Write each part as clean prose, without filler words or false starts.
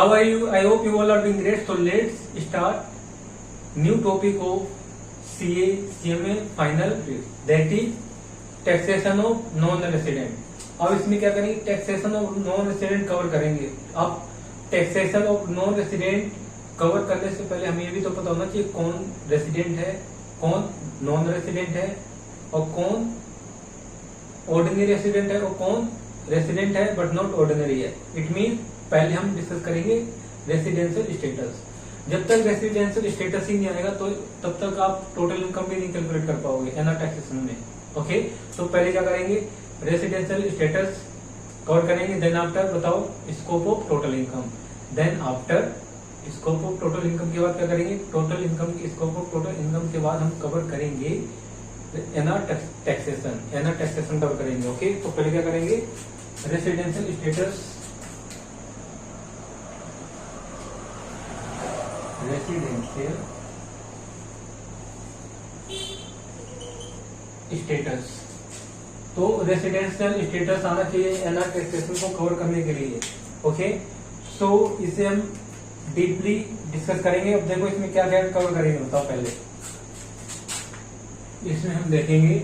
How are you? I hope you all are doing great. So let's start new topic of CA CMA final, that is taxation of non-resident. अब इसमें क्या करेंगे, taxation of non resident cover करेंगे. अब taxation of non resident cover करने से पहले हमें ये भी तो पता होना चाहिए कौन रेसिडेंट है, कौन नॉन रेसिडेंट है, और कौन ऑर्डिनरी रेसिडेंट है, और कौन रेसिडेंट है बट नॉट ऑर्डिनरी है. इट मीन पहले हम डिस्कस करेंगे रेसिडेंशियल स्टेटस. जब तक रेसिडेंशियल स्टेटस ही नहीं आएगा तो तब तक आप टोटल इनकम भी नहीं कैलकुलेट कर पाओगे एनआर टैक्सेशन में. ओके, तो पहले क्या करेंगे, रेसिडेंशियल स्टेटस कवर करेंगे. देन आफ्टर बताओ scope of total income. Then after scope of total income के बाद क्या करेंगे, टोटल इनकम की स्कोप ऑफ टोटल इनकम के बाद हम कवर करेंगे NR taxation. NR taxation cover करेंगे. ओके, तो पहले क्या करेंगे, रेसिडेंशियल स्टेटस, रेसिडेंशियल स्टेटस. तो रेसिडेंशियल स्टेटस आना चाहिए एनआर टैक्सेशन को कवर करने के लिए. ओके, सो इसे हम डीपली डिस्कस करेंगे. अब देखो इसमें क्या क्या कवर करेंगे बताओ. पहले इसमें हम देखेंगे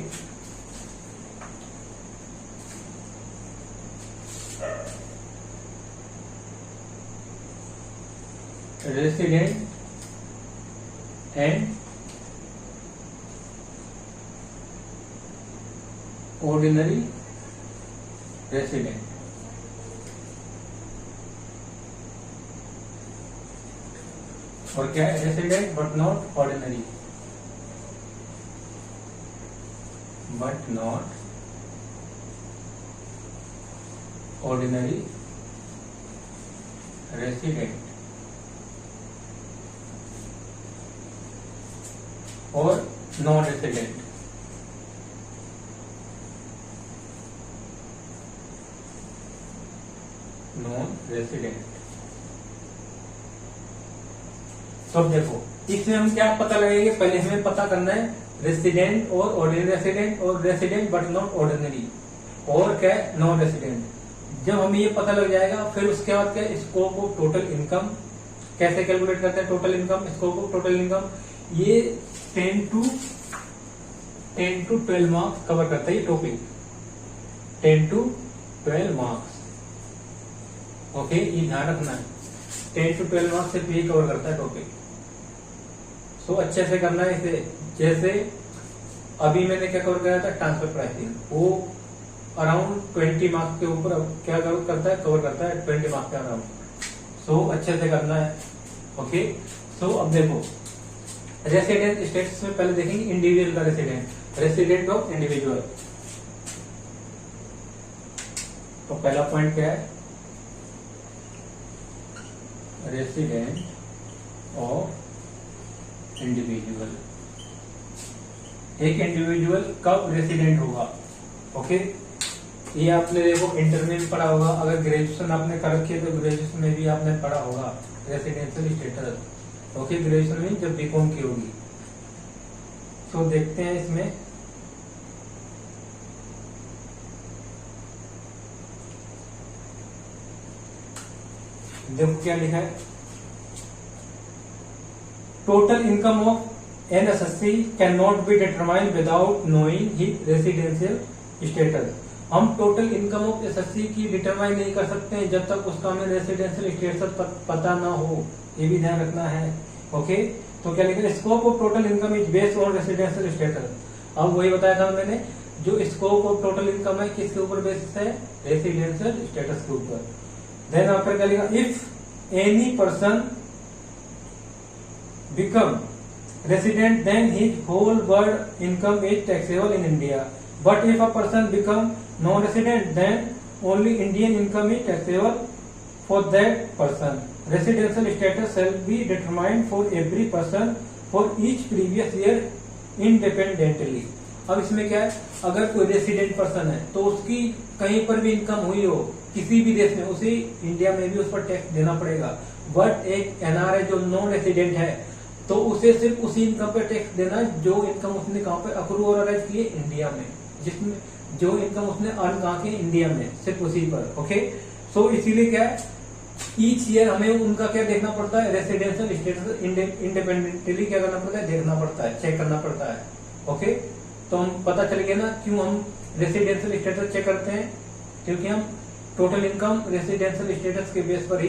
रेसिडेंट एंड ऑर्डिनरी रेसिडेंट. और क्या है, resident but not ordinary, but not ordinary resident और नॉन रेसिडेंट. Non resident. तो अब देखो इसमें हम क्या पता लगेंगे, पहले हमें पता करना है रेसिडेंट और ऑर्डिनरी रेसिडेंट, और रेसिडेंट बट नॉट ऑर्डिनरी, और क्या है नॉन रेसिडेंट. जब हमें ये पता लग जाएगा फिर उसके बाद क्या, स्कोप ऑफ टोटल इनकम. कैसे कैलकुलेट करते हैं total income, scope of total income. ये 10 to 12 मार्क्स कवर करता है ये टॉपिक. 10 to 12 marks. ओके, ये ध्यान रखना है, 10 to 12 मार्क्स सिर्फ यही कवर करता है टॉपिक. सो अच्छे से करना है इसे. जैसे अभी मैंने क्या कवर कराया था, ट्रांसफर प्राइसिंग, वो अराउंड 20 मार्क्स के ऊपर क्या करता है, कवर करता है 20 मार्क्स के अराउंड. सो अच्छे से करना है. ओके, सो अब देखो रेसिडेंट स्टेटस में पहले देखेंगे इंडिविजुअल का रेसिडेंट, रेसिडेंट ऑफ इंडिविजुअल. तो पहला पॉइंट क्या है, रेसिडेंट ऑफ इंडिविजुअल. एक इंडिविजुअल कब रेसिडेंट होगा. ओके, ये आपने देखो इंटर में भी पढ़ा होगा, अगर ग्रेजुएशन आपने कर रखी है तो ग्रेजुएशन में भी आपने पढ़ा होगा रेसिडेंशियल स्टेटस. ओके, ग्रेजुएशन में जब बीकॉम की होगी. तो देखते हैं इसमें देखो क्या लिखा है, total income of an SSC can not be determined without knowing his residential status. हम टोटल इनकम ऑफ एसएससी की डिटरमाइन नहीं कर सकते हैं जब तक उसका हमें रेसिडेंशियल स्टेटस पता ना हो. ये भी ध्यान रखना है. ओके, तो क्या लिखा है, scope of total income is based on residential status. अब वही बताया था मैंने, जो स्कोप ऑफ टोटल इनकम है किसके ऊपर बेसिस है, रेसिडेंशियल स्टेटस के ऊपर. देन आफ्टर क्या लिखा, if any person become resident then his whole world income is taxable in India. But if a person become non resident then only Indian income is taxable for that person. Residential status shall be determined for every person for each previous year independently. अब इसमें क्या है, अगर कोई resident person है तो उसकी कहीं पर भी इनकम हुई हो किसी भी देश में, उसे इंडिया में भी उस पर टैक्स देना पड़ेगा. बट एक एनआरआई जो नॉन रेसिडेंट है तो उसे सिर्फ उसी इनकम पे टैक्स देना जो इनकम उसने कहाँ पे अक्रू और अराइज की है, इंडिया में. जिसमें जो इनकम उसने अर्न कहाँ की, इंडिया में, सिर्फ उसी पर. ओके, सो इसीलिए क्या है, ईच ईयर हमें उनका क्या देखना पड़ता है, रेसिडेंशियल स्टेटस इंडिपेंडेंटली क्या करना पड़ता है, देखना पड़ता है, चेक करना पड़ता है। ओके, तो हम पता चल गया ना क्यों हम रेसिडेंशियल स्टेटस चेक करते हैं, क्योंकि हम टोटल इनकम रेसिडेंशियल स्टेटस के बेस पर ही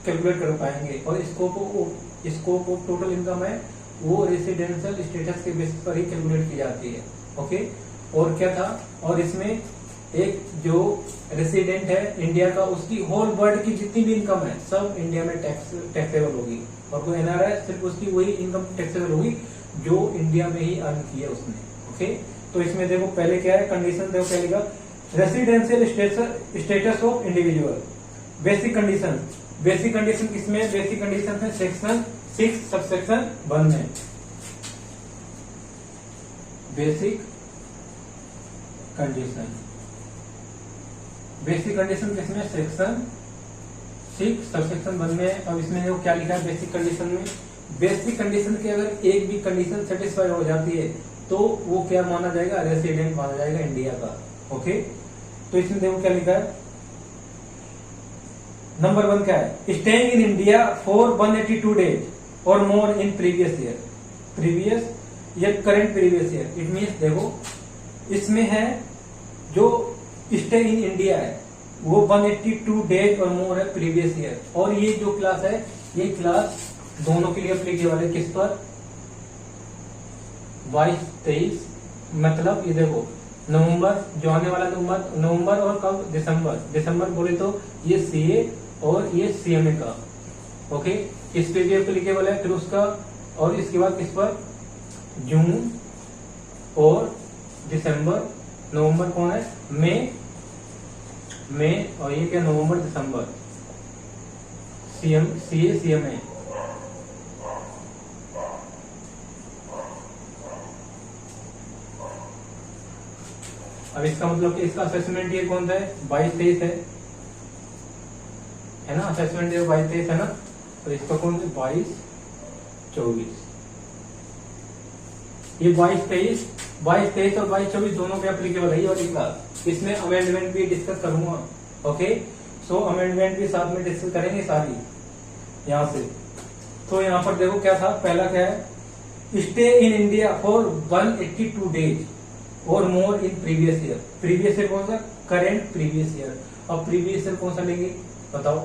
कैलकुलेट कर पाएंगे, और स्कोप ऑफ टोटल इनकम है वो रेसिडेंशियल स्टेटस के बेस पर ही कैलकुलेट की जाती है। ओके, और क्या था, और इसमें एक जो रेसिडेंट है इंडिया का, उसकी होल वर्ल्ड की जितनी भी इनकम है सब इंडिया में टैक्सेबल होगी, और कोई एनआरआई सिर्फ उसकी वही इनकम टैक्सेबल होगी जो इंडिया में ही अर्न की है उसने। ओके, तो इसमें देखो पहले क्या है कंडीशन, देखो क्या लिखा, residential status of individual. Basic condition किसमें, बेसिक कंडीशन है सेक्शन 6 सबसेक्शन 1 में। बेसिक कंडीशन किसमें, सेक्शन 6 सबसेक्शन 1 में। अब इसमें देखो क्या लिखा है बेसिक कंडीशन में, बेसिक कंडीशन की अगर एक भी कंडीशन सेटिस्फाई हो जाती है तो वो क्या माना जाएगा, रेसिडेंट माना जाएगा इंडिया का। ओके, तो इसमें देखो क्या लिखा है, नंबर 1 क्या है, staying in India for 182 days और more in previous year current previous year. It means देखो इसमें है जो स्टे इन इंडिया है वो 182 डेज और मोर है प्रीवियस ईयर, और ये जो क्लास है ये क्लास दोनों के लिए अप्लीकेबल है, किस पर, 22-23, मतलब ये देखो नवंबर जो आने वाला नवंबर और कब, दिसंबर बोले तो ये सीए और ये सीएमए का। ओके, इस पे भी एप्लीकेबल है, फिर उसका, और इसके बाद किस पर, जून और दिसंबर, नवंबर कौन है, मई, और ये क्या नवंबर दिसंबर, सीए सीएमए। अब इसका मतलब कि इसका असेसमेंट ईयर कौन सा है, 22-23 है ना, असेसमेंट ईयर 22-23 है ना, तो इसका कौन सा 22-24। ये 22-23 और 22-24 दोनों पे एप्लीकेबल है ये वाली क्लास। इसमें अमेंडमेंट भी डिस्कस करूंगा। ओके, सो अमेंडमेंट भी साथ में डिस्कस करेंगे सारी यहाँ से। तो यहाँ पर देखो क्या था, पहला क्या है, stay in India for 182 days और more in previous year. Previous year कौन सा, करंट प्रीवियस ईयर। अब प्रीवियस ईयर कौन सा लेंगे बताओ।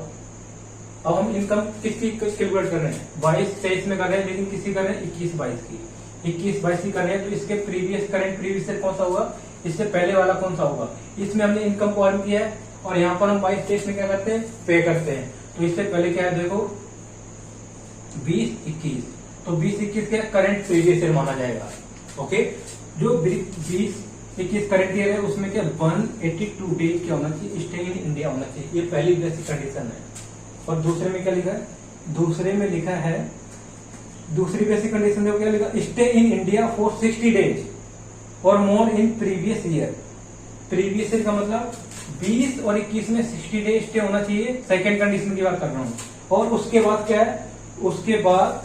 अब हम इनकम किसकी कैलकुलेट कर रहे हैं, 22-23 में कर रहे हैं, लेकिन किसी कर रहे हैं 21-22 की, 21-22 की कर रहे हैं, तो इसके करंट प्रीवियस ईयर कौन सा होगा, इससे पहले वाला कौन सा होगा। इसमें हमने इनकम को अर्न किया है, और यहाँ पर हम 22-23 में क्या करते हैं, पे करते हैं। तो इससे पहले क्या है देखो 20-21, तो 20-21 क्या करंट प्रीवियस ईयर माना जाएगा। ओके, जो 20-21 करंट ईयर है उसमें क्या 182 डेज क्या होना चाहिए, स्टे इन इंडिया होना चाहिए, ये पहली बेसिक कंडीशन है। और दूसरे में क्या लिखा है, दूसरे में लिखा है, दूसरी बेसिक कंडीशन देखो क्या लिखा, stay in India for 60 days और more in previous year. Previous year का मतलब 20 और 21 में 60 डेज स्टे होना चाहिए, सेकेंड कंडीशन की बात कर रहा हूं। और उसके बाद क्या है, उसके बाद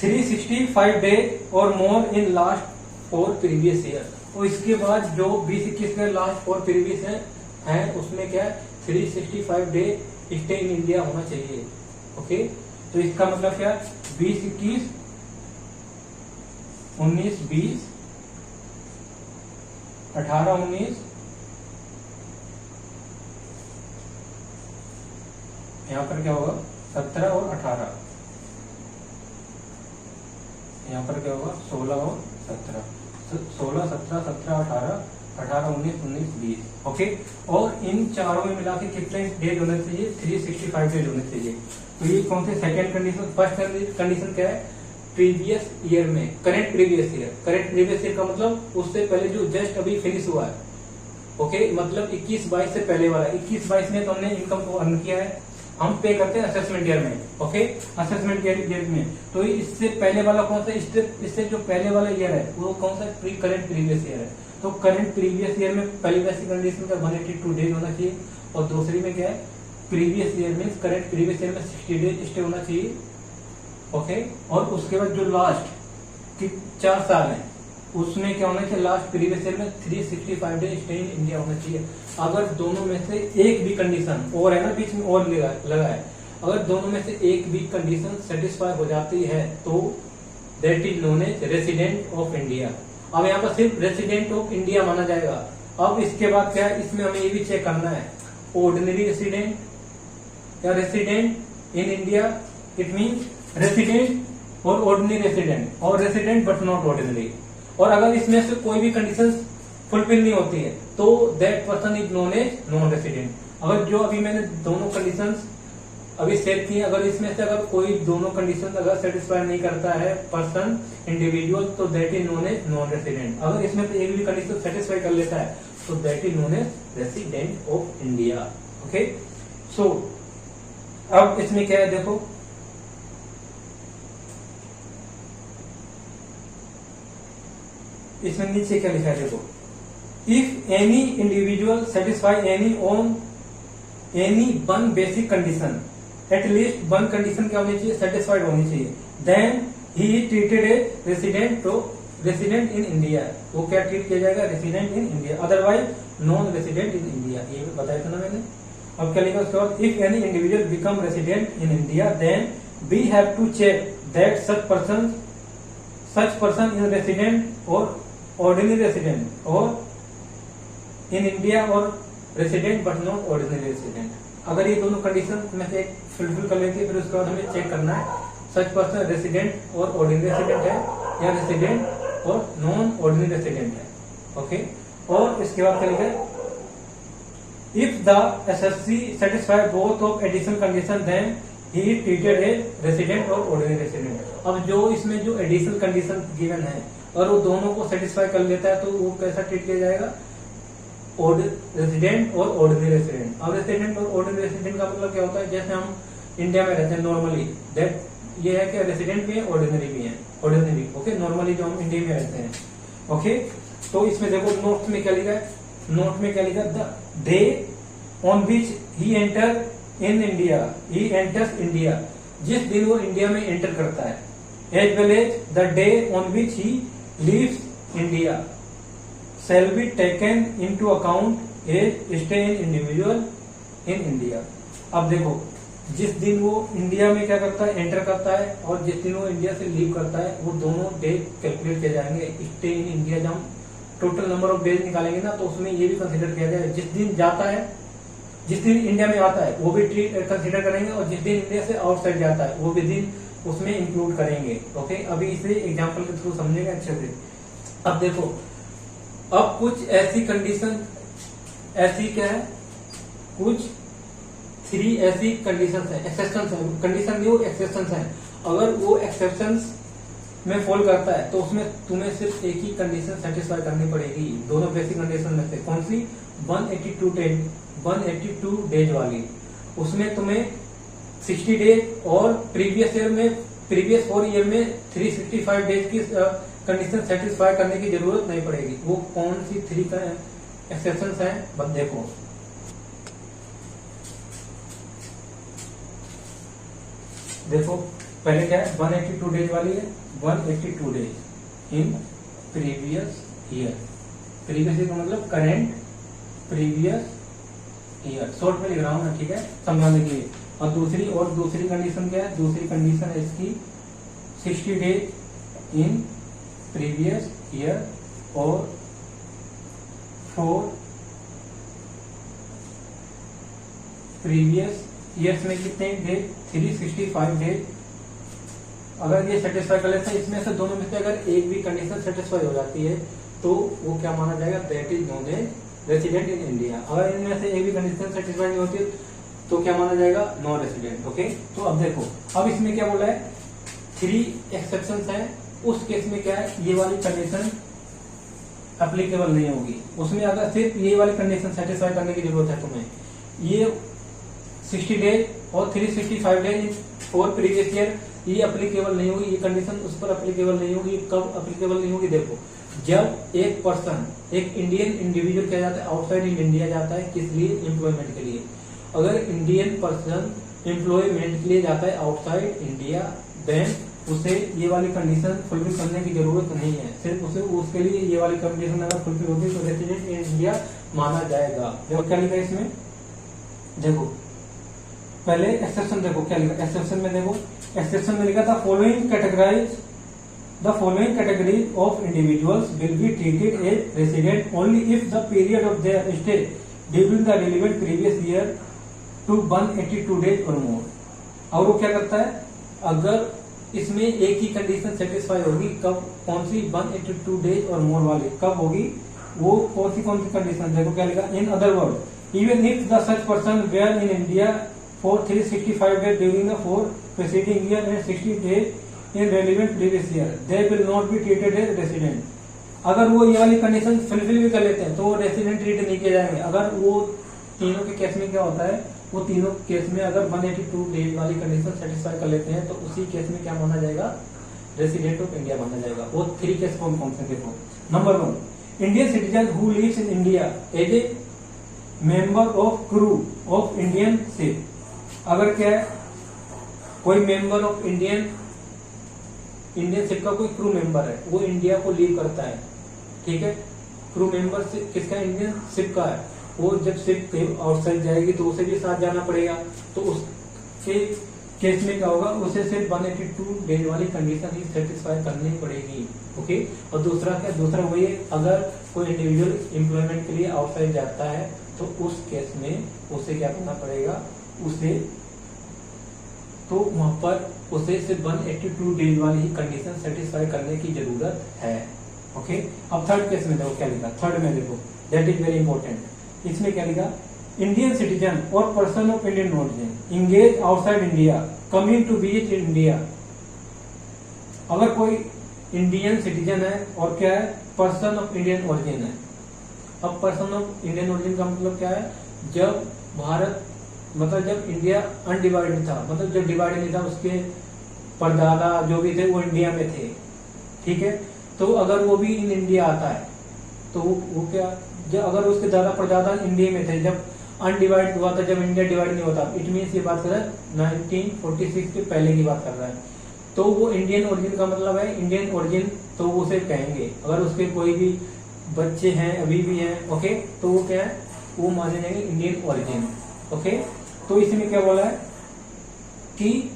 365 डेज और more in last for previous year. और इसके बाद जो 20-21 में लास्ट फॉर प्रीवियस है उसमें क्या है 365 डे स्टे इन इंडिया होना चाहिए। ओके, तो इसका मतलब क्या, 20-21, 19-20, 18-19, यहाँ पर क्या होगा 17 और 18, यहाँ पर क्या होगा 16 और 17, 16, 17, 17, 18, 18, 19, 19, 20। ओके, और इन चारों में मिला के कितने डेज होने चाहिए, 365 डेज होने चाहिए। तो ये कौन से सेकेंड कंडीशन। फर्स्ट कंडीशन क्या है, प्रीवियस ईयर में current previous year. Current previous year का मतलब उससे पहले जो जस्ट अभी फिनिश हुआ है। ओके, मतलब 21-22 से पहले वाला। 21-22 में तो हमने इनकम को अर्न किया है, हम पे करते हैं असेसमेंट ईयर में। ओके, असेसमेंट ईयर में तो इससे पहले वाला कौन सा, इससे जो पहले वाला ईयर है वो कौन सा, करंट प्रीवियस ईयर है। तो करंट प्रीवियस ईयर में पहली बेसिक कंडीशन का 182 डेज होना चाहिए, और दूसरी में क्या है, प्रीवियस ईयर में करंट प्रीवियस ईयर में 60 डेज स्टे होना चाहिए। ओके, और उसके बाद जो लास्ट 4 साल है, उसमें क्या होना चाहिए, लास्ट प्रीवियस ईयर में 365 डेज स्टे इन इंडिया होना चाहिए। अगर दोनों में से एक भी कंडीशन, और है ना बीच में और लगा है, अगर दोनों में से एक भी कंडीशन सेटिस्फाई हो जाती है तो that is known as resident of India. अब यहाँ पर सिर्फ रेसिडेंट ऑफ इंडिया माना जाएगा। अब इसके बाद क्या है, इसमें हमें ये भी चेक करना है, ऑर्डिनरी रेसिडेंट या resident in India, it means resident और ऑर्डिनरी रेसिडेंट, और रेसिडेंट बट नॉट ऑर्डिनरी। और अगर इसमें से कोई भी कंडीशन फुलफिल नहीं होती है तो that person is known as non resident. अगर जो अभी मैंने दोनों कंडीशंस अभी सेट किए, अगर इसमें से अगर कोई दोनों कंडीशन अगर सेटिस्फाई नहीं करता है पर्सन इंडिविजुअल, तो that is known as non resident. अगर इसमें से एक भी कंडीशन सेटिस्फाई कर लेता है तो that is known as resident of India. Okay, so अब इसमें क्या है, देखो इसमें नीचे क्या लिखा है, देखो, if any individual satisfy any one basic condition, at least one condition क्या होनी चाहिए, सेटिस्फाइड होनी चाहिए, then he is treated as resident in India. वो क्या ट्रीट किया जाएगा, resident in India, otherwise non resident in India. ये बताया था ना मैंने। अब क्या लिखा उसके बाद, if any individual become resident in India then we have to check that such person in resident और ऑर्डिनरी रेसिडेंट और इन इंडिया और resident but not ordinary resident. अगर ये दोनों कंडीशन में से एक फुलफिल कर लेती है, फिर उसके बाद हमें चेक करना है सच पर्सन रेसिडेंट और ऑर्डिनरी रेसिडेंट है या रेसिडेंट और नॉन ऑर्डिनरी रेसिडेंट है। ओके, और इसके बाद क्या लिखा है, if the SSC satisfy both of additional condition then he is treated as resident और ऑर्डिनरी रेसिडेंट। अब जो इसमें जो एडिशनल कंडीशन गिवन है और वो दोनों को सेटिस्फाई कर लेता है तो वो कैसा ट्रीट किया जाएगा, रेसिडेंट और ऑर्डिनरी रेसिडेंट। अब रेसिडेंट और ऑर्डिनरी रेसिडेंट का मतलब क्या होता है, जैसे हम इंडिया में रहते हैं नॉर्मली, दैट ये है कि रेसिडेंट भी है ऑर्डिनरी भी है, ऑर्डिनरी ओके, नॉर्मली जो हम इंडिया में रहते हैं। ओके, तो इसमें देखो नोट में क्या लिखा है, नोट में क्या लिखा है, the day on which he enter in India, he enters India, जिस दिन वो इंडिया में एंटर करता है, as well as the day on which he leaves India shall be taken into account as stay in individual in India। अब देखो, जिस दिन वो इंडिया में क्या करता है, एंटर करता है, और जिस दिन वो इंडिया से लीव करता है, वो दोनों डे कैलकुलेट किए जाएंगे। स्टे इन इंडिया जब हम टोटल नंबर ऑफ डेज निकालेंगे ना, तो उसमें ये भी कंसिडर किया जाएगा, जिस दिन जाता है, जिस दिन इंडिया में आता है वो भी कंसिडर करेंगे, और जिस दिन इंडिया से आउटसाइड जाता है वो भी दिन उसमें इंक्लूड करेंगे। ओके, अभी इसे एग्जाम्पल के थ्रू समझेंगे अच्छे से। अब देखो, अब कुछ ऐसी कंडीशन, ऐसी क्या है, कुछ 3 ऐसी कंडीशन है, एक्सेप्शंस है, कंडीशन नहीं वो एक्सेप्शंस है। अगर वो एक्सेप्शंस में फॉल करता है तो उसमें तुम्हें सिर्फ एक ही कंडीशन सेटिस्फाई करनी पड़ेगी, दोनों बेसिक कंडीशन में से। कौन सी, 182 डेज वाली। उसमें तुम्हें 60 डेज और प्रीवियस 4 ईयर में 365 डेज की कंडीशन सेटिस्फाई करने की जरूरत नहीं पड़ेगी। वो कौन सी 3 एक्सेप्शंस हैं, बस देखो। देखो पहले क्या है, 182 डेज वाली है, 182 days in previous year. Previous year का मतलब करेंट प्रीवियस ईयर, शॉर्ट में लिख रहा हूं ना, ठीक है, समझाने के लिए। और दूसरी कंडीशन क्या है, दूसरी कंडीशन है इसकी 60 डेज इन प्रीवियस ईयर और 4 प्रीवियस ईयर्स में कितने डेज, 365 डेज। अगर ये सेटिस्फाई कर लेते हैं, इसमें से दोनों में से अगर एक भी कंडीशन सेटिस्फाई हो जाती है तो वो क्या माना जाएगा, that is known as resident in India. अगर इनमें से एक भी कंडीशन सेटिस्फाई नहीं होती तो क्या माना जाएगा, नॉन रेसिडेंट। ओके, तो अब देखो, अब इसमें क्या बोला है, 3 एक्सेप्शंस है। उस केस में क्या है, ये वाली कंडीशन एप्लीकेबल नहीं होगी। उसमें अगर सिर्फ ये वाली कंडीशन सेटिस्फाई करने की जरूरत है तुम्हें, ये 60 डेज और 365 डेज फॉर प्रीवियस ईयर, ये एप्लीकेबल नहीं होगी, ये कंडीशन उस पर एप्लीकेबल नहीं होगी। कब एप्लीकेबल नहीं होगी, देखो, जब एक पर्सन, एक इंडियन इंडिविजुअल क्या जाता है, आउटसाइड इन इंडिया जाता है, किस लिए, एम्प्लॉयमेंट के लिए। अगर इंडियन पर्सन एम्प्लॉयमेंट के लिए जाता है आउटसाइड इंडिया, देन उसे ये वाली कंडीशन फुलफिल करने की जरूरत नहीं है, सिर्फ उसे उसके लिए ये वाली कंडीशन अगर फुलफिल होगी तो रेसिडेंट इन इंडिया माना जाएगा। देखो क्या लिखा है इसमें, देखो पहले एक्सेप्शन देखो क्या लिखा, एक्सेप्शन में देखो, एक्सेप्शन में लिखा था following category of individuals will be treated as resident only if the period of their stay during the relevant previous year to 182 days और मोर। और वो क्या करता है, अगर इसमें एक ही कंडीशन सेटिस्फाई होगी, कब, कौन सी, 182 डेज और मोर वाली कब होगी, वो कौन सी कंडीशन, देखो क्या लिखा, in other word even if the such person were in India for 365 days during the 4 preceding year and 60 days in relevant previous year they will not be treated as resident. अगर वो ये वाली condition fulfil भी कर लेते हैं तो वो रेसिडेंट ट्रीट नहीं किए जाएंगे। अगर वो तीनों के केस में क्या होता है, वो तीनों केस में अगर 182 डेज वाली कंडीशन सेटिस्फाई कर लेते हैं तो उसी केस में क्या माना जाएगा, रेसिडेंट ऑफ इंडिया माना जाएगा। वो 3 केस कौन कौन से देखो। Number 1, Indian citizen who lives in India as a member of crew of Indian ship. अगर क्या है, कोई मेंबर ऑफ इंडियन शिप का कोई क्रू मेंबर है, वो इंडिया को लीव करता है, ठीक है, क्रू मेंबर किसका, इंडियन शिप का है, वो जब शिप आउटसाइड जाएगी तो उसे भी साथ जाना पड़ेगा, तो उसके केस में क्या होगा, उसे सिर्फ 182 डेज वाली कंडीशन ही सेटिस्फाई करनी पड़ेगी। ओके, और दूसरा क्या, दूसरा वही है, अगर कोई इंडिविजुअल एम्प्लॉयमेंट के लिए आउटसाइड जाता है तो उस केस में उसे क्या करना पड़ेगा, उसे तो वहां पर उसे सिर्फ 182 डेज वाली ही कंडीशन सेटिस्फाई करने की जरूरत है। ओके, अब थर्ड केस में देखो क्या लिखा, थर्ड में देखो, दैट इज वेरी इंपॉर्टेंट। इसमें क्या लिखा, इंडियन सिटीजन और person of Indian origin engage outside India coming to visit India. अगर कोई इंडियन सिटीजन है और क्या है, पर्सन ऑफ इंडियन ओरिजिन है। अब पर्सन ऑफ इंडियन ओरिजिन का मतलब क्या है, जब भारत, मतलब जब इंडिया अनडिवाइडेड था, मतलब जब डिवाइडेड नहीं था, उसके परदादा जो भी थे वो इंडिया में थे, ठीक है, तो अगर वो भी इन इंडिया आता है तो वो क्या, जब अगर उसके दादा परदादा इंडिया में थे जब अनडिवाइड हुआ था, जब इंडिया डिवाइड नहीं होता, इट मीन्स ये बात कर रहा है 1946 के पहले की बात कर रहा है, तो वो इंडियन ओरिजिन का मतलब है इंडियन ओरिजिन, तो उसे कहेंगे। अगर उसके कोई भी बच्चे हैं अभी भी हैं, ओके, तो वो क्या है, वो माने जाएंगे इंडियन ओरिजिन। ओके, तो इसमें क्या बोला है कि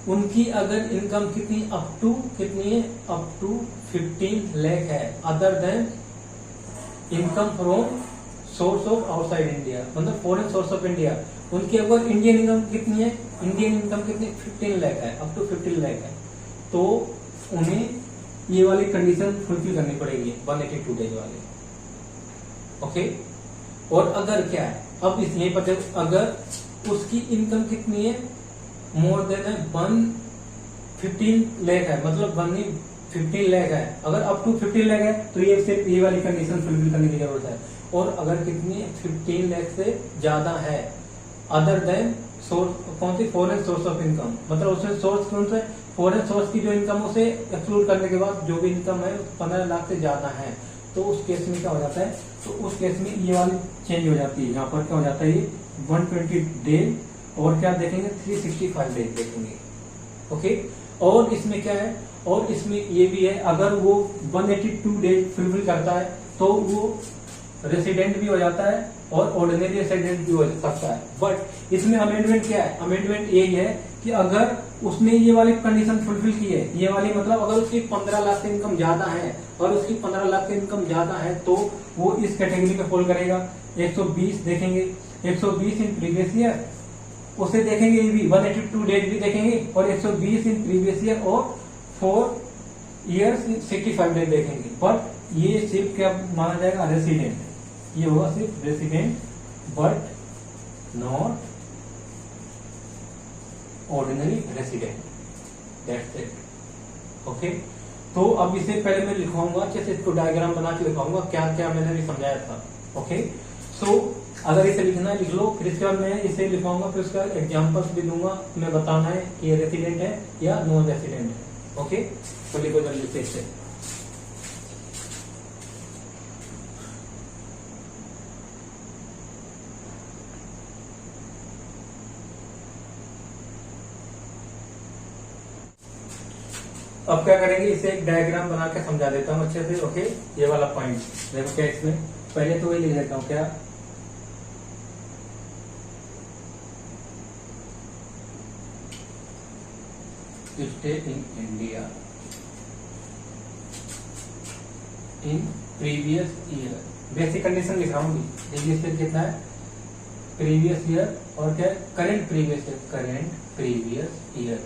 उनकी अगर इनकम कितनी, अप टू कितनी है, अप टू 15 लाख है, other than income from source of outside India, मतलब फॉरेन सोर्स ऑफ इंडिया। उनकी अगर इंडियन इनकम कितनी है, इंडियन इनकम कितनी, 15 लाख है, अप टू 15 लाख है, तो उन्हें ये वाली कंडीशन फुलफिल करनी पड़ेगी 182 डेज वाली। ओके, और अगर क्या है, अब इस यहीं पर अगर उसकी इनकम कितनी है, मोर देन 115 लाख है, मतलब 15 लाख है, अगर अप टू 15 लाख है तो ये सिर्फ ये वाली कंडीशन फुलफिल करने की जरूरत है। और अगर कितनी 15 लाख से ज्यादा है, अदर देन सोर्स, कौन सी, फॉरेन सोर्स ऑफ इनकम, मतलब उसमें सोर्स कौन सा, फॉरेन सोर्स की जो इनकम उसे एक्सक्लूड करने के बाद जो भी इनकम है 15 लाख से ज्यादा है, तो उस केस में क्या हो जाता है, तो उस केस में ये वाली चेंज हो जाती है। यहाँ पर क्या हो जाता है, ये 120 डेज और क्या देखेंगे, 365 डेज देखेंगे। ओके, और इसमें क्या है, और इसमें ये भी है, अगर वो 182 डेज फुलफिल करता है तो वो रेसिडेंट भी हो जाता है और ऑर्डिनरी रेसिडेंट भी हो सकता है। बट इसमें अमेंडमेंट क्या है, अमेंडमेंट यही है कि अगर उसने ये वाली कंडीशन फुलफिल की है, ये वाली मतलब अगर उसकी 15 लाख से इनकम ज्यादा है, और उसकी 15 लाख से इनकम ज्यादा है तो वो इस कैटेगरी में फॉल करेगा। 120 देखेंगे, 120 इन प्रीवियस ईयर, उसे देखेंगे ये भी 182 डेज भी देखेंगे, और 120 इन प्रीवियस ईयर और 4 ईयर्स 65 डेज देखेंगे। बट ये सिर्फ क्या माना जाएगा, रेसिडेंट, ये होगा सिर्फ resident, but not ordinary resident, that's it. Okay, तो अब इसे पहले मैं लिखवाऊंगा, जैसे इसको डायग्राम बना के लिखवाऊंगा, क्या क्या मैंने भी समझाया था। ओके, सो अगर इसे लिखना है लिख लो, फिर इसके बाद मैं इसे लिखवाऊंगा, फिर उसका एग्जाम्पल्स भी दूंगा, मैं बताना है कि ये रेसिडेंट है या नॉन रेसिडेंट है। ओके, तो लिखो जल्दी से इसे। अब क्या करेंगे, इसे एक डायग्राम बना के समझा देता हूँ अच्छे से। ओके, ये वाला पॉइंट देखो क्या इसमें, पहले तो वही लिख देता हूँ क्या, stay in India in previous year, basic condition लिख रहा हूँ। प्रीवियस ईयर कितना है, प्रीवियस ईयर और क्या current previous year, current previous year,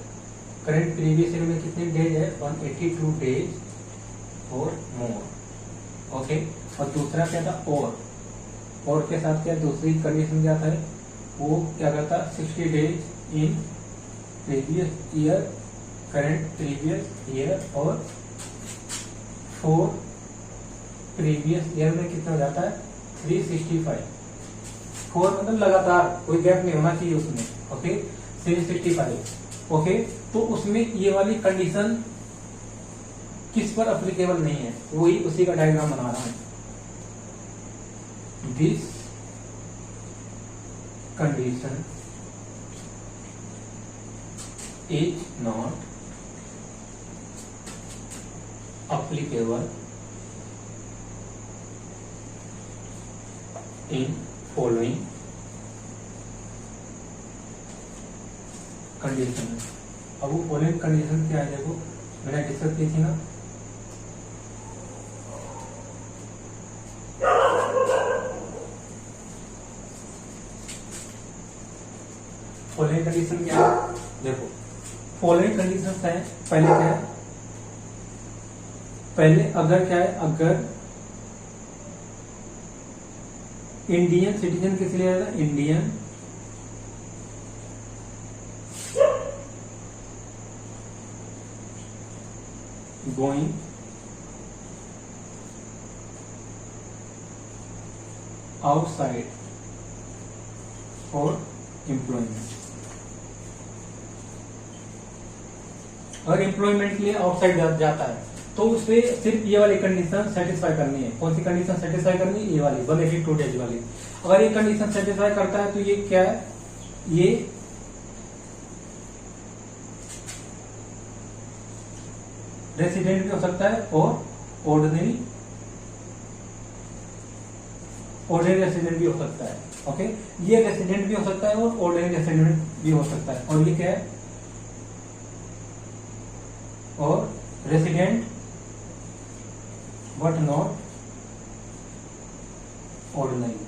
current previous year में कितने डेज है, 182 डेज और मोर। ओके, और दूसरा क्या था, और के साथ क्या दूसरी कंडीशन क्या था, वो क्या करता, 60 डेज इन previous year, current previous year, और 4 प्रीवियस ईयर में कितना हो जाता है, 365। 4 मतलब लगातार, कोई गैप नहीं होना चाहिए उसमें। ओके, 365। ओके, तो उसमें ये वाली कंडीशन किस पर अप्लीकेबल नहीं है, वही उसी का डायग्राम बना रहा हूं। This condition is not applicable in following condition. अब वो फॉलोइंग कंडीशन क्या है, देखो मैंने डिस्कस की थी ना, फॉलोइंग कंडीशन क्या है, देखो फॉलोइंग कंडीशन है, पहले क्या है, पहले अगर क्या है, अगर इंडियन सिटीजन किस लिए आएगा, Indian going outside for employment, अगर एम्प्लॉयमेंट के लिए आउटसाइड जाता है तो उसपे सिर्फ ये वाली कंडीशन सेटिस्फाई करनी है। कौन सी कंडीशन सेटिस्फाई करनी है, ये वाली 182 डेज वाली। अगर ये कंडीशन सेटिस्फाई करता है तो ये क्या है, ये रेसिडेंट भी हो सकता है और ऑर्डिनरी रेसिडेंट भी हो सकता है। ओके, ये रेसिडेंट भी हो सकता है और ऑर्डिनरी रेसिडेंट भी हो सकता है। और ये क्या है, और रेसिडेंट बट नॉट ऑर्डिनरी।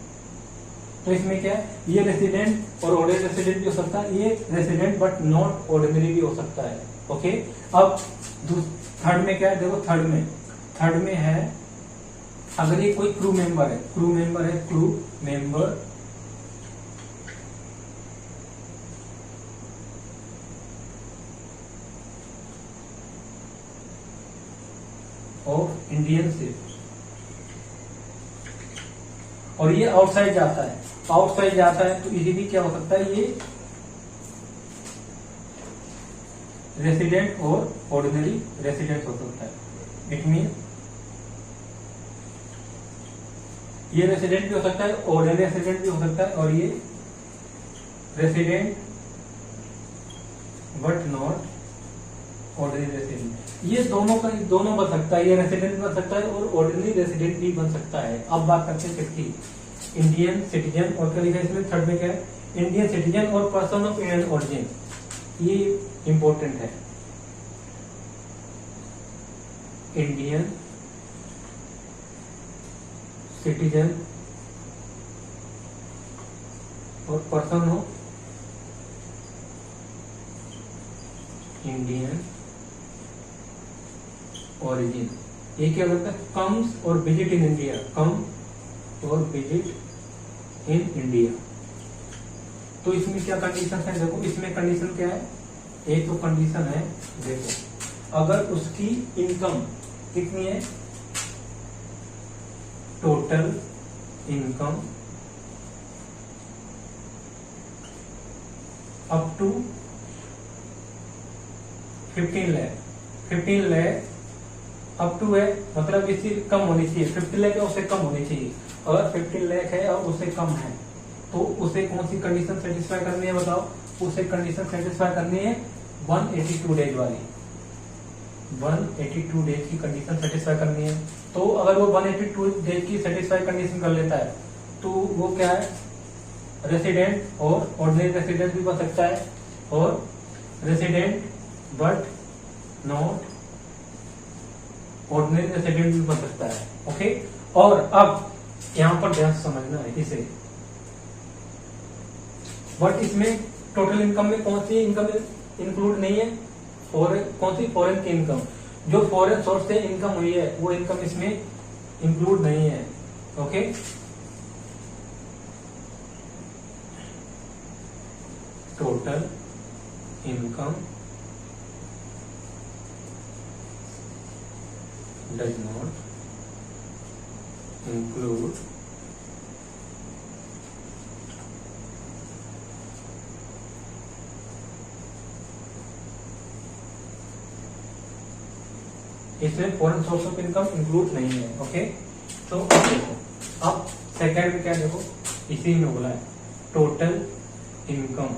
तो इसमें क्या है, ये रेसिडेंट और ऑर्डिनरी रेसिडेंट भी हो सकता है, ये रेसिडेंट बट नॉट ऑर्डिनरी भी हो सकता है। ओके, अब थर्ड में क्या है, देखो थर्ड में है, अगर ये कोई क्रू मेंबर है, crew member of Indian ship और ये आउटसाइड जाता है, तो इजीली क्या हो सकता है, ये रेसिडेंट और ऑर्डिनरी रेसिडेंट हो सकता है। इट मीन ये रेसिडेंट भी हो सकता है, ऑर्डिनरी रेसिडेंट भी हो सकता है, और ये resident but not ordinary resident, ये दोनों बन सकता है, ये रेसिडेंट बन सकता है और ऑर्डिनरी रेसिडेंट भी बन सकता है। अब बात करते हैं किसकी, इंडियन सिटीजन, और क्या लिखा है इसमें थर्ड में क्या है, इंडियन सिटीजन और पर्सन ऑफ इंडियन ओरिजिन, ये इंपॉर्टेंट है। इंडियन सिटीजन और पर्सन ऑफ इंडियन ओरिजिन, ये क्या करता है, कम्स और विजिट इन इंडिया, कम और विजिट इन इंडिया। तो इसमें क्या कंडीशन है, देखो इसमें कंडीशन क्या है, एक तो कंडीशन है, देखो अगर उसकी इनकम कितनी है, total income up to 15 lakh up to है, मतलब इससे कम होनी चाहिए, 50 लाख है उससे कम होनी चाहिए। अगर 15 लाख है और उससे कम है तो उसे कौन सी कंडीशन सेटिस्फाई करनी है, बताओ, उसे कंडीशन सेटिस्फाई करनी है 182 डेज वाली। 182 डेज की कंडीशन सेटिस्फाई करनी है। तो अगर वो 182 डेज की सेटिस्फाई कंडीशन कर लेता है तो वो क्या है, रेसिडेंट और ऑर्डिनरी रेसिडेंट भी बन सकता है, और resident but not ordinary resident भी बन सकता है। ओके, और अब यहां पर ध्यान से समझना है इसे, बट इसमें टोटल इनकम में कौन सी इनकम इंक्लूड नहीं है, कौन सी फॉरेन की इनकम, जो फॉरेन सोर्स से इनकम हुई है वो इनकम इसमें इंक्लूड नहीं है। Okay, total income does not include इसमें foreign source of income include नहीं है। ओके, तो अब देखो, अब सेकेंड में क्या देखो, इसी में बोला है टोटल इनकम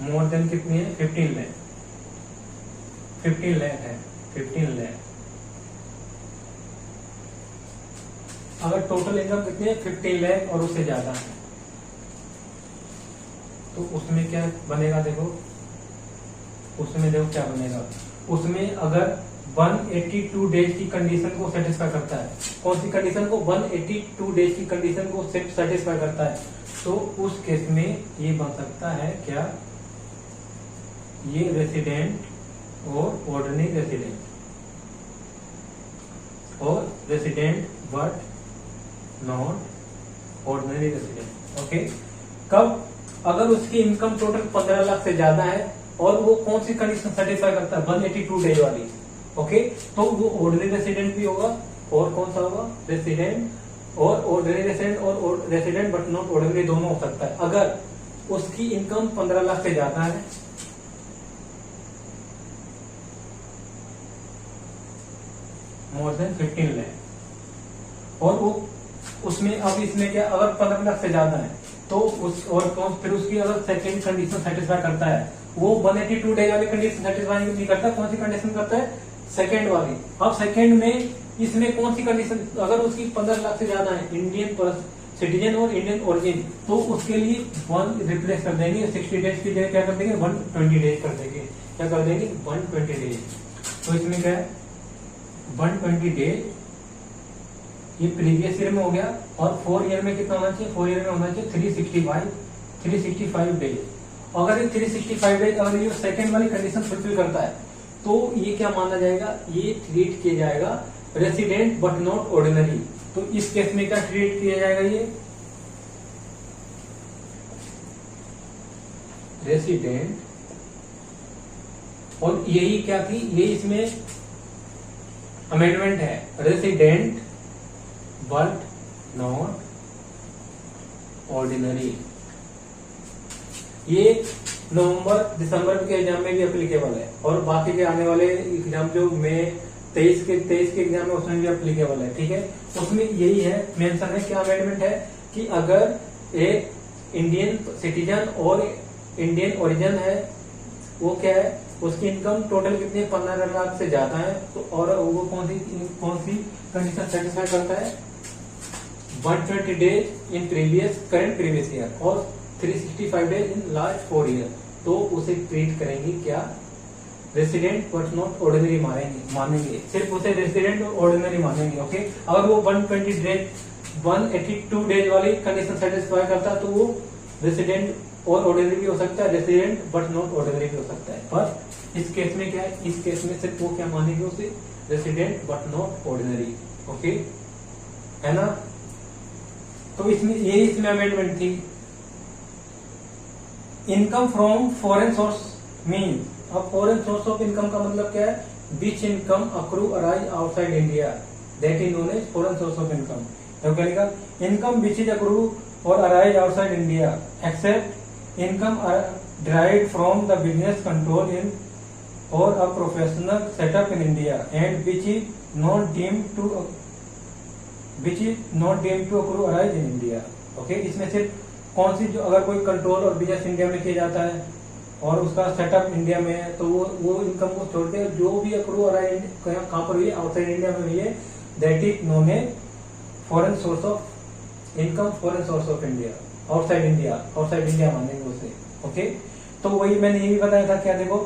मोर देन कितनी है, 15 लाख, 15 लाख है, 15 लाख। अगर टोटल इनकम कितनी है, 15 लाख और उससे ज्यादा है, तो उसमें क्या बनेगा, देखो उसमें देखो क्या बनेगा, उसमें अगर 182 डेज की कंडीशन को सेटिस्फाई करता है, कौन सी कंडीशन को, 182 डेज की कंडीशन को सेटिस्फाई करता है, तो उस केस में ये बन सकता है क्या, ये रेसिडेंट और ऑर्डिनरी रेसिडेंट, और resident but not ordinary resident. Okay, कब, अगर उसकी इनकम टोटल 15 लाख से ज्यादा है और वो कौन सी कंडीशन सेटिस्फाई करता है, 182 डेज वाली। ओके, तो वो ऑर्डिनरी रेसिडेंट भी होगा, और कौन सा होगा, रेसिडेंट और ऑर्डिनरी रेसिडेंट, और रेसिडेंट बट नॉट ऑर्डिनरी दोनों हो सकता है, अगर उसकी इनकम 15 लाख से ज्यादा है, मोर देन 15 लाख, और वो उसमें, अब इसमें क्या, अगर 15 लाख से ज्यादा है तो उस, और कौन, फिर उसकी अगर सेकेंड कंडीशन सेटिस्फाई करता है, वो 182 डेज वाली कंडीशन सेटिस्फाई नहीं करता, कौन सी कंडीशन करता है, सेकेंड वाली। अब सेकेंड में इसमें कौन सी कंडीशन, अगर उसकी 15 लाख से ज्यादा है, इंडियन सिटीजन और इंडियन ओरिजिन, तो उसके लिए 1 रिप्लेस कर देंगे, 60 डेज की जगह क्या कर देंगे, 120 डेज कर देंगे, क्या कर देंगे, 120 डेज। तो इसमें क्या है, 120 डेज ये प्रीवियस ईयर में हो गया, और 4 ईयर में कितना होना चाहिए, 4 ईयर में होना चाहिए 365 डेज। अगर ये 365 डेज अगर ये सेकेंड वाली कंडीशन फुलफिल करता है, तो ये क्या माना जाएगा, ये ट्रीट किया जाएगा रेसिडेंट बट नॉट ऑर्डिनरी। तो इस केस में क्या ट्रीट किया जाएगा, ये रेसिडेंट, और यही क्या थी, ये इसमें अमेंडमेंट है, रेसिडेंट बट नॉट ऑर्डिनरी। ये नवंबर दिसंबर के एग्जाम में भी एप्लीकेबल है, और बाकी के आने वाले एग्जाम जो मई 23 के एग्जाम है उसमें भी एप्लीकेबल है। ठीक है, उसमें यही है, मेंशन है, क्या अमेंडमेंट है कि अगर एक इंडियन सिटीजन और इंडियन ओरिजिन है, वो क्या है, उसकी इनकम टोटल कितनी है, 15 लाख से ज्यादा है, तो और वो कौन सी कंडीशन सेटिस्फाई करता है, 120 days in current previous year और 365 डेज इन लास्ट 4 ईयर, तो उसे ट्रीट करेंगे क्या, रेसिडेंट बट नॉट ऑर्डिनरी मानेंगे, सिर्फ उसे रेसिडेंट और ऑर्डिनरी मानेंगे। ओके, अगर वो 182 डेज वाली कंडीशन सेटिस्फाई करता तो वो रेसिडेंट और ऑर्डिनरी भी हो सकता है, रेसिडेंट बट नॉट ऑर्डिनरी भी हो सकता है, पर इस केस में क्या है, इस केस में सिर्फ वो क्या मानेंगे, उसे resident but not ordinary. Okay, है ना, तो इसमें ये इसमें अमेंडमेंट थी। Income from foreign source mean, अब फॉरेन सोर्स ऑफ इनकम का मतलब क्या है, which income accrue arise outside India, that is known as foreign source of income. तो क्या लिखा, income which is accrue or arise outside India except income derived from the business control in or a professional setup in India and which is not deemed to accrue arise in India. Okay, इसमें सिर्फ कौन सी, जो अगर कोई control और business India में किया जाता है और उसका सेटअप इंडिया में है, तो वो इनकम को छोड़ते हैं जो भी अक्रू हो रहा है कहाँ पर हुई है, आउटसाइड इंडिया में हुई है, that is known a foreign source of income, foreign source of India, outside India मानेंगे उसे। ओके, तो वही मैंने ये भी बताया था, क्या देखो,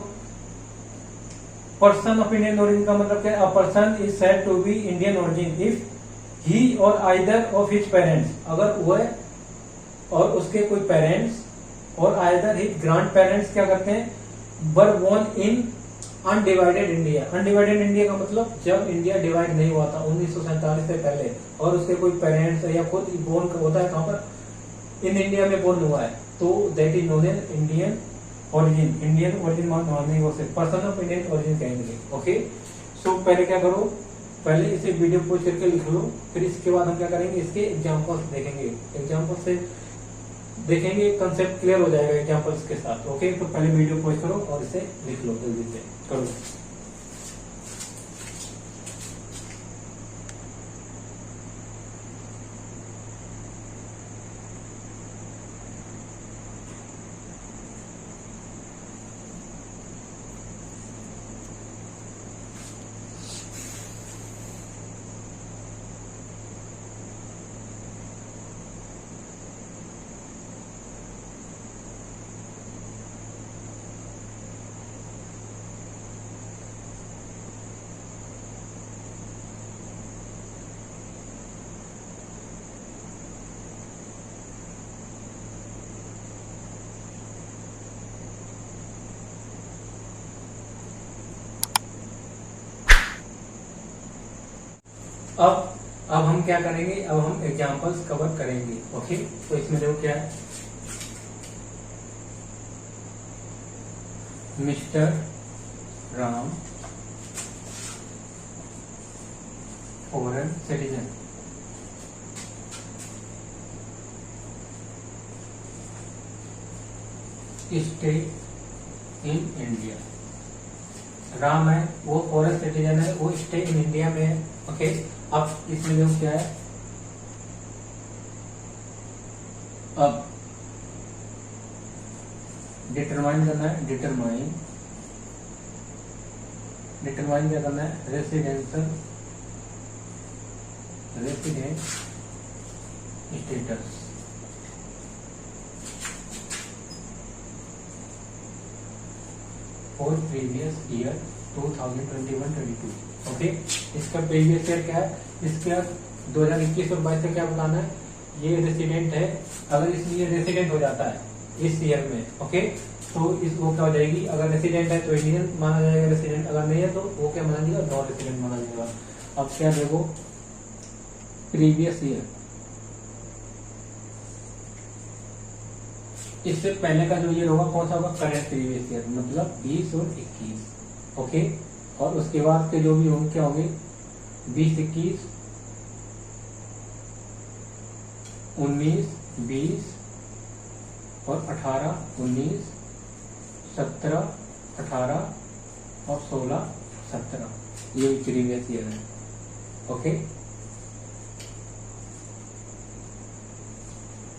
पर्सन ऑफ इंडियन ओरिजिन का मतलब क्या, a person is said to be Indian origin if he or either of his parents, अगर वह और उसके कोई पेरेंट्स और आइदर हिज ग्रैंड पेरेंट्स क्या करते हैं, were born in undivided India. Undivided India का मतलब जब इंडिया डिवाइड नहीं हुआ था 1947 से पहले, और उसके कोई पेरेंट्स या खुद बोर्न होता है कहां पर, इन इंडिया में बोर्न हुआ है, तो that is known as Indian origin. Indian origin मानने को पर्सन ऑफ इंडियन ओरिजिन कहेंगे। ओके, सो पहले क्या करो, पहले इसे वीडियो पोस्ट करके लिख लो, फिर इसके बाद हम क्या करेंगे, इसके एग्जाम्पल्स देखेंगे, एग्जाम्पल से देखेंगे, कंसेप्ट क्लियर हो जाएगा एग्जाम्पल्स के साथ। ओके, तो पहले वीडियो पोस्ट करो और इसे लिख लो, जल्दी से करो। अब हम क्या करेंगे, अब हम एग्जांपल्स कवर करेंगे। ओके, तो इसमें देखो क्या है, mister Ram foreign citizen, stay in India. Ram है वो फॉरेन सिटीजन है, वो स्टे इन इंडिया में है। ओके, अब इसमें जो क्या है, अब डिटरमाइन करना है, डिटरमाइन क्या करना है, resident status. For previous year 2021-22। Okay, इसका प्रीवियस ईयर क्या है, इसका 2021 और 22 से क्या बताना है, ये रेसिडेंट है, अगर इसमें ये रेसिडेंट हो जाता है इस ईयर में, ओके, तो इसको क्या हो जाएगी, अगर रेसिडेंट है तो इंडियन माना जाएगा रेसिडेंट, अगर नहीं है तो वो क्या माना जाएगा, नॉन रेसिडेंट माना जाएगा। अब क्या देखो, प्रीवियस ईयर, इससे पहले का जो ईयर होगा कौन सा होगा, करेंट प्रीवियस ईयर, मतलब 20 और 21। ओके, और उसके बाद के जो भी होंगे क्या होंगे, 20, 21, 19, 20 और 18, 19, 17, 18 और 16, 17, ये प्रीवियस ईयर है। Okay,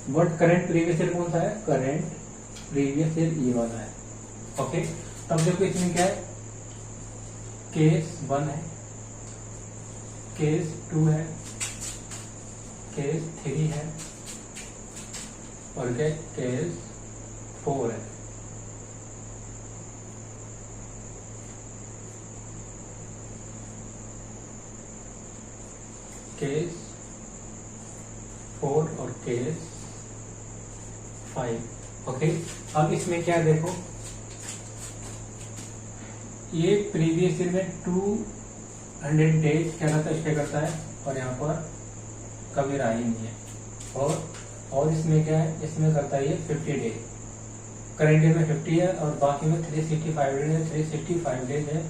but current previous year कौन सा है, करंट प्रीवियस ईयर ये वाला है। ओके, तब देखो इसमें क्या है, केस 1 है, केस 2 है, केस 3 है और क्या, केस 4 है। केस 4 और केस 5। ओके, अब इसमें क्या देखो, ये प्रीवियस ईयर में 200 डेज क्या करता है, स्टे करता है, और यहाँ पर कभी रहा ही नहीं है। और इसमें क्या है, इसमें करता है ये 50 डेज, करंट ईयर में 50 है और बाकी में 365 डेज है, 365 डेज है,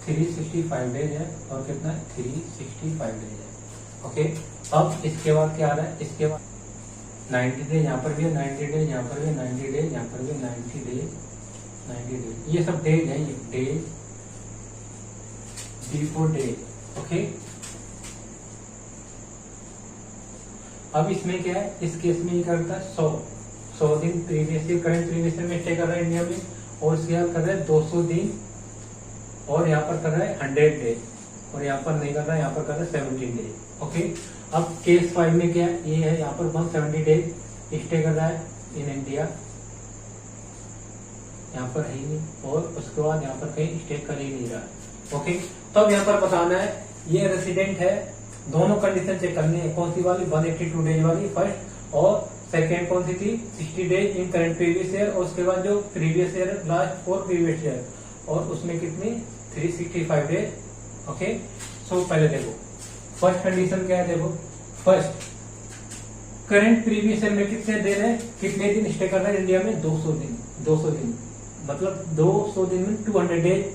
365 डेज है और कितना है, 365 डेज है। ओके, अब इसके बाद क्या आ रहा है, इसके बाद 90 डेज, यहाँ पर भी है 90 डेज, यहाँ पर भी 90 डेज, यहाँ पर भी 90 डेज, 90 डेज, ये सब डेज है, ये डेज बिफोर डेज। ओके, अब इसमें क्या है, इस केस में ये करता है 100 दिन previous year, current previous year में स्टे कर रहा है इंडिया में, और उसके बाद कर रहा है 200 दिन, और यहाँ पर कर रहा है 100 डेज, और यहाँ पर नहीं कर रहा है, यहाँ पर कर रहा है 70 डेज। ओके, अब केस 5 में क्या ये है, यहाँ पर 170 डेज स्टे कर रहा है इन इंडिया, यहाँ पर है ही नहीं, और उसके बाद यहाँ पर कहीं स्टे कर ही नहीं रहा। ओके, तो अब यहाँ पर बताना है ये रेसिडेंट है, दोनों कंडीशन चेक करनी है। कौन सी वाली, 182 डेज वाली फर्स्ट, और सेकेंड कौन सी थी, 60 डेज इन करंट प्रीवियस ईयर, और उसके बाद जो previous year last 4 previous year, और उसमें कितनी 365 डेज। ओके, सो पहले देखो फर्स्ट कंडीशन क्या है, देखो फर्स्ट करंट प्रीवियस ईयर में कितने दिन है, कितने दिन स्टे कर रहा है इंडिया में, 200 दिन। 200 दिन मतलब 200 दिन में 200 डेज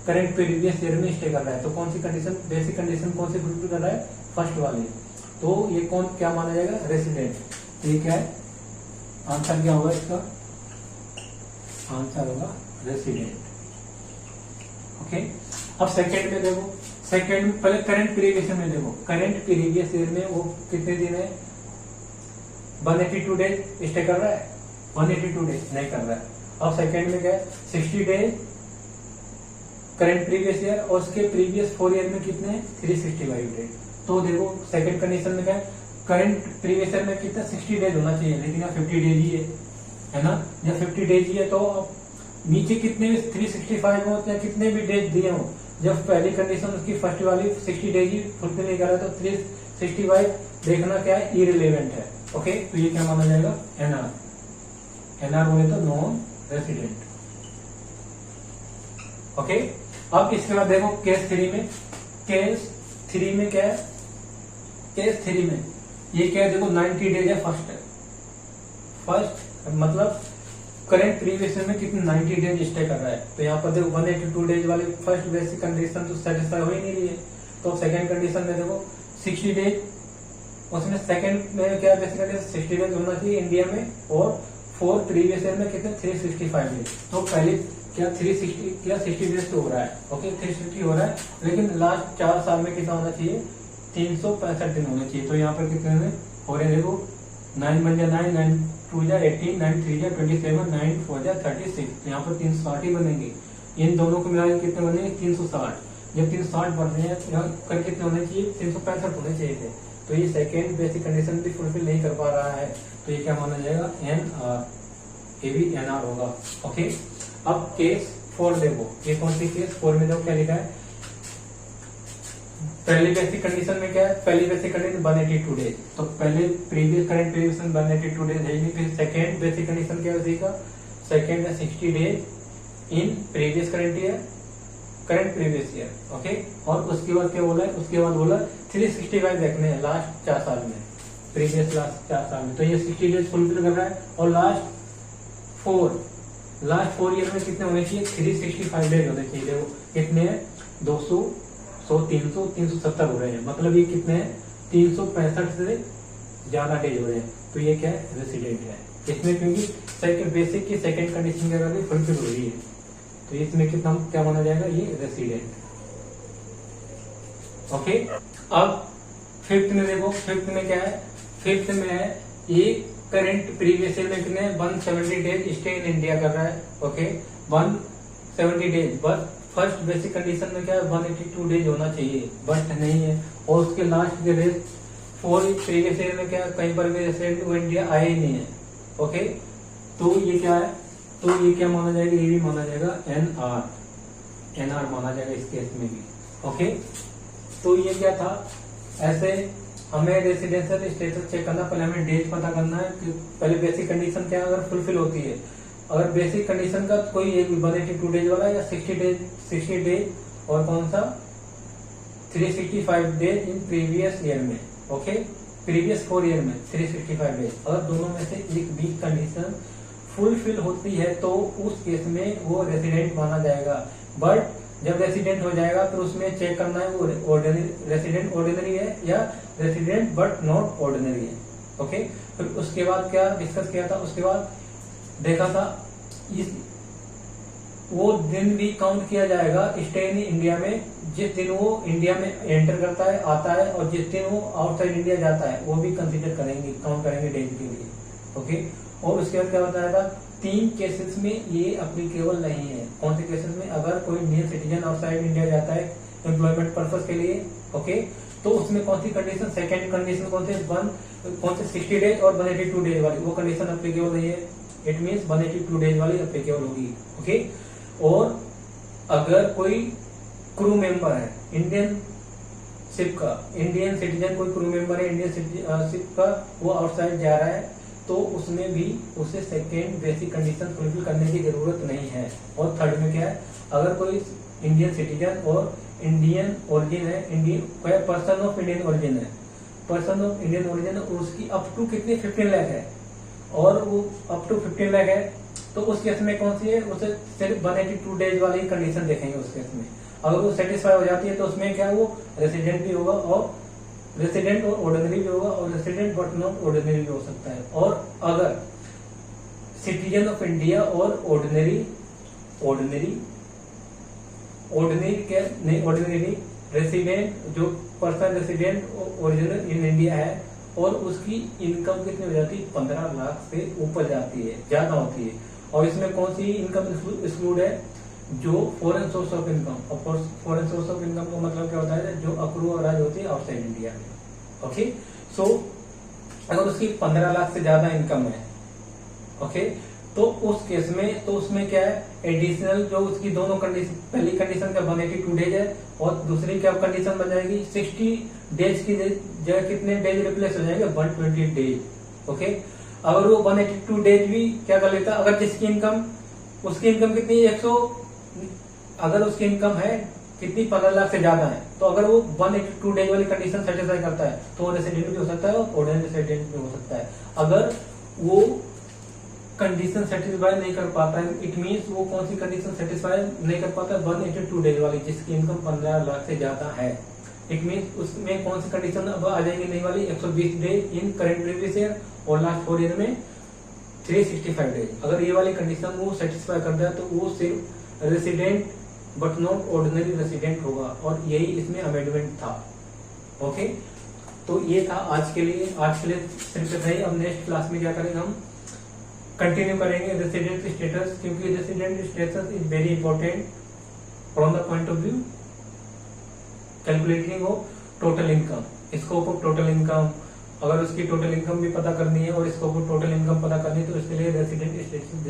करंट प्रीवियस ईयर में स्टे कर रहा है। तो कौन सी कंडीशन, बेसिक कंडीशन कौन सी फुलफिल कर रहा है, फर्स्ट वाली। तो ये कौन क्या माना जाएगा, रेसिडेंट। ये क्या है, आंसर क्या होगा इसका, आंसर होगा रेसिडेंट। ओके, अब सेकेंड में देखो, सेकेंड में पहले करंट प्रीवियस ईयर में देखो, करंट प्रीवियस ईयर में वो कितने दिन है, 182 डेज स्टे कर रहा है, 182 डेज नहीं कर रहा है। अब सेकेंड में क्या है, 60 डेज करंट प्रीवियस ईयर, और उसके प्रीवियस 4 ईयर में कितने, 365 डेज। तो देखो सेकंड कंडीशन में क्या है, करंट प्रीवियस ईयर में कितना 60 डेज होना चाहिए, लेकिन यहाँ 50 डेज ही है ना। जब 50 डेज ही है तो नीचे कितने भी 365 हो या कितने भी डेज दिए हो, जब पहली कंडीशन उसकी फर्स्ट वाली 60 डेज ही फुलफिल नहीं कर रहा तो 365 देखना क्या है, इररिलेवेंट है। ओके, तो ये क्या माना जाएगा, एनआर। एनआर बोले तो नॉन रेसिडेंट। ओके, अब इसके बाद देखो केस 3 में, केस 3 में क्या है, केस 3 में ये क्या है, देखो 90 डेज है फर्स्ट मतलब करंट प्रीवियस में कितने 90 डेज स्टे कर रहा है। तो यहाँ पर देखो 182 डेज वाली फर्स्ट बेसिक कंडीशन तो सेटिस्फाई हो ही नहीं रही है। तो सेकंड कंडीशन में देखो 60 डेज, उसमें सेकंड में क्या बेसिक कंडीशन 60 डेज होना चाहिए इंडिया में, और 4 प्रीवियस ईयर में कितने 365 डेज। तो पहले क्या 60 डेज तो हो रहा है। ओके, 360 हो रहा है, लेकिन लास्ट 4 साल में कितना होना चाहिए, 365 दिन होने चाहिए। तो यहाँ पर कितने में हो रहे हैं, देखो 9 बन जा 9, 9 2 जा 18, 9 3 जा 27, 9 4 जा 36। तो यहाँ पर 360 ही बनेंगे। इन दोनों को मिला के कितने बनेंगे, 360। जब 360 बन रहे हैं यहाँ कर कितने होने चाहिए, 365 होने चाहिए थे। तो ये सेकेंड बेसिक कंडीशन भी फुलफिल नहीं कर पा रहा है, तो ये क्या माना जाएगा, एनआर। ये भी एनआर होगा। ओके, अब केस 4 देखो, ये कौन सी केस 4 में देखो क्या लिखा है, पहली बेसिक कंडीशन में क्या है, पहली बेसिक कंडीशन 182 डेज। तो पहले प्रीवियस करंट प्रीवियस 182 डेज है, फिर सेकेंड बेसिक कंडीशन क्या है उसी का, सेकेंड है 60 days in previous current year, current previous year. Okay, और उसके बाद क्या बोला है, उसके बाद बोला 365 देखने हैं लास्ट 4 साल में, प्रीवियस लास्ट 4 साल में। तो ये 60 डेज फुलफिल कर रहा है, और लास्ट 4 ईयर में कितने होने चाहिए, 365 डेज होने चाहिए। देखो कितने हैं, 200, 100, 300, 370 हो रहे हैं, मतलब ये कितने हैं, 365 से ज्यादा डेज हो रहे हैं। तो ये क्या है, रेसिडेंट है इसमें, क्योंकि सेकंड बेसिक की सेकंड कंडीशन के अगर फुलफिल हो रही है, तो इसमें कितना क्या माना जाएगा, ये रेसिडेंट। ओके, अब फिफ्थ में देखो, फिफ्थ में क्या है, फिफ्थ में है ये करंट प्रीवियस ईयर में कितने 170 डेज स्टे इन इंडिया कर रहा है। ओके, 170 डेज, बस फर्स्ट बेसिक कंडीशन में क्या है, 182 डेज होना चाहिए, बट नहीं है। और उसके लास्ट के डेज 4 प्रीवियस ईयर में क्या कहीं पर भी रेसिडेंट वो इंडिया आए ही नहीं है। ओके, तो ये क्या है, तो ये क्या माना जाएगा, ये भी माना जाएगा एनआर। एनआर माना जाएगा इस केस में भी। ओके, तो ये क्या था, ऐसे हमें रेसिडेंशियल स्टेटस चेक करना, पहले हमें डेज पता करना है कि पहले बेसिक कंडीशन क्या अगर फुलफिल होती है। अगर बेसिक कंडीशन का कोई एक 182 डेज वाला या 60 डेज और कौन सा 365 डेज इन प्रीवियस ईयर में। ओके, प्रीवियस 4 ईयर में 365 डेज, अगर दोनों में से एक भी कंडीशन फुलफिल होती है तो उस केस में वो रेसिडेंट माना जाएगा। बट जब रेसिडेंट हो जाएगा तो उसमें चेक करना है वो रेसिडेंट ऑर्डिनरी है या रेसिडेंट बट नॉट ऑर्डिनरी है। ओके, फिर उसके बाद क्या डिस्कस किया था, उसके बाद देखा था इस वो दिन भी काउंट किया जाएगा स्टे इन इंडिया में, जिस दिन वो इंडिया में एंटर करता है आता है, और जिस दिन वो आउटसाइड इंडिया जाता है वो भी कंसीडर करेंगे, काउंट करेंगे डेज के लिए। ओके, और उसके बाद क्या बताया था, 3 केसेस में ये एप्लीकेबल नहीं है। कौन से केसेस में? अगर कोई इंडियन सिटीजन आउटसाइड इंडिया जाता है एम्प्लॉयमेंट पर्पज के लिए, ओके, तो उसमें कौन सी कंडीशन, सेकंड कंडीशन कौन से 60 डेज और 182 डेज वाली, वो कंडीशन एप्लीकेबल नहीं है। इट मीन्स 182 डेज वाली एप्लीकेबल होगी, ओके। और अगर कोई क्रू मेंबर है इंडियन शिप का, इंडियन सिटीजन कोई क्रू मेंबर है इंडियन शिप का, वो आउटसाइड जा रहा है, तो उसमें भी उसे सेकेंड बेसिक कंडीशन फुलफिल करने की जरूरत नहीं है। और थर्ड में क्या है? अगर कोई इंडियन सिटीजन और इंडियन ओरिजिन है, Indian person of Indian origin है, पर्सन ऑफ इंडियन ओरिजिन, उसकी अप टू कितनी 15 लाख है, और वो अप टू 15 लाख है, तो उस केस में कौन सी है? उसे सिर्फ 182 डेज वाली कंडीशन देखेंगे उस केस में। अगर वो सेटिस्फाई हो जाती है तो उसमें क्या, वो रेसिडेंट भी होगा, और रेसिडेंट और ऑर्डिनरी भी होगा, और रेसिडेंट बट नॉट ऑर्डिनरी भी हो सकता है। और अगर सिटीजन ऑफ इंडिया और ऑर्डिनरी रेसिडेंट, जो person resident original in India है, और उसकी इनकम कितनी हो जाती है? 15 लाख से ऊपर जाती है, ज्यादा होती है। और इसमें कौन सी इनकम एक्सक्लूड है? जो फॉरेन सोर्स ऑफ इनकम। और फॉरेन सोर्स ऑफ इनकम का मतलब क्या होता है? जो अक्रू और राज होती है आउटसाइड इंडिया में, ओके। सो अगर उसकी 15 लाख से ज्यादा इनकम है, ओके, तो उस केस में, तो उसमें क्या है? एडिशनल जो उसकी दोनों कंडीशन, पहली कंडीशन का 182 डेज है, और दूसरी क्या कंडीशन बन जाएगी? 60 डेज की जगह कितने डेज रिप्लेस हो जाएंगे? 120 डेज, ओके। अगर वो 182 डेज भी क्या कर लेता? अगर जिसकी इनकम, उसकी इनकम कितनी? 100, अगर उसकी इनकम है कितनी? 15 लाख से ज्यादा है, तो अगर वो 182 डेज वाली कंडीशन सेटिस्फाई करता है तो रेसिडेंट भी हो सकता है और ऑर्डिनरी रेसिडेंट भी हो सकता है। अगर वो कंडीशन सेटिस्फाई नहीं कर पाता है, इट मीन्स वो कौन सी कंडीशन सेटिस्फाई नहीं कर पाता? 182 डेज वाली, जिसकी इनकम 15 लाख से ज्यादा है। इट मीन्स उसमें कौन सी कंडीशन अब आ जाएगी नई वाली? 120 days in current previous year, और लास्ट 4 ईयर में 365 डेज। अगर ये वाली कंडीशन वो सेटिस्फाई करता है तो वो सिर्फ resident but not ordinary resident होगा, और यही इसमें अमेंडमेंट था, ओके। तो ये था आज के लिए सिर्फ इतना ही। अब नेक्स्ट क्लास में क्या करेंगे? हम कंटिन्यू करेंगे रेसिडेंट स्टेटस, क्योंकि resident status is very important from the point of view calculating of total income, scope of total income. अगर उसकी टोटल इनकम भी पता करनी है और स्कोप ऑफ टोटल इनकम पता करनी है, तो इसके लिए रेसिडेंट स्टेटस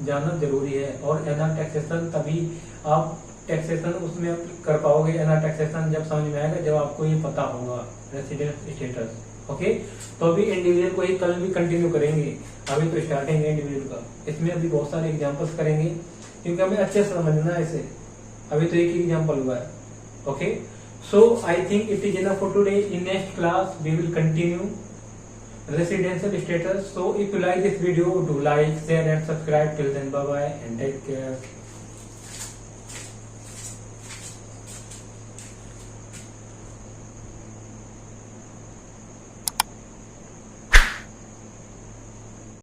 जानना जरूरी है। और एनआर टैक्सेशन, तभी आप टैक्सेशन उसमें कर पाओगे। एनआर टैक्सेशन जब समझ में आएगा, जब आपको ये पता होगा रेसिडेंट स्टेटस, ओके। तो अभी इंडिविजुअल को ही कल भी कंटिन्यू करेंगे, अभी तो स्टार्टिंग है इंडिविजुअल का। इसमें अभी बहुत सारे एग्जांपल्स करेंगे, क्योंकि हमें अच्छे से समझना है इसे। अभी तो एक ही एग्जांपल हुआ है, okay. So I think it is enough for today. In next class we will continue residential status. So if you like this video, do like, share and subscribe. Till then, bye bye and take care.